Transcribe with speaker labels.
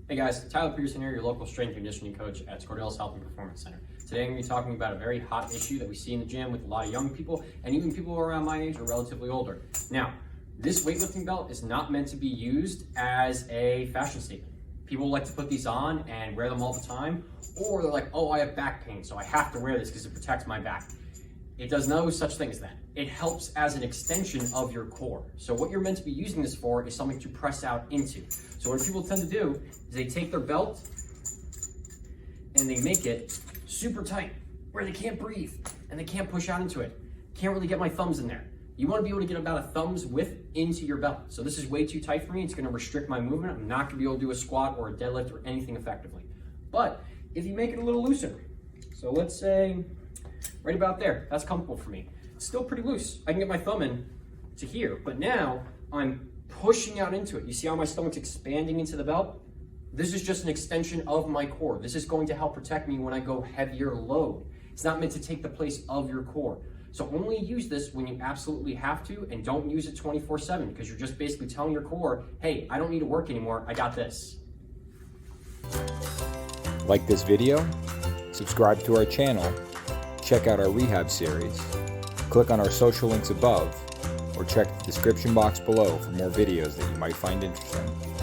Speaker 1: Hey guys, Tyler Petersen here, your local strength and conditioning coach at Scordel's Health and Performance Center. Today I'm going to be talking about a very hot issue that we see in the gym with a lot of young people and even people around my age or relatively older. Now, this weightlifting belt is not meant to be used as a fashion statement. People like to put these on and wear them all the time, or they're like, oh, I have back pain, so I have to wear this because it protects my back. It does no such thing as that. It helps as an extension of your core. So what you're meant to be using this for is something to press out into. So what people tend to do is they take their belt and they make it super tight where they can't breathe and they can't push out into it. Can't really get my thumbs in there. You want to be able to get about a thumb's width into your belt. So this is way too tight for me. It's going to restrict my movement. I'm not going to be able to do a squat or a deadlift or anything effectively. But if you make it a little looser, so let's say right about there, that's comfortable for me. It's still pretty loose. I can get my thumb in to here, but now I'm pushing out into it. You see how my stomach's expanding into the belt? This is just an extension of my core. This is going to help protect me when I go heavier load. It's not meant to take the place of your core. So only use this when you absolutely have to, and don't use it 24/7 because you're just basically telling your core, hey, I don't need to work anymore, I got this.
Speaker 2: Like this video, subscribe to our channel, check out our rehab series, click on our social links above, or check the description box below for more videos that you might find interesting.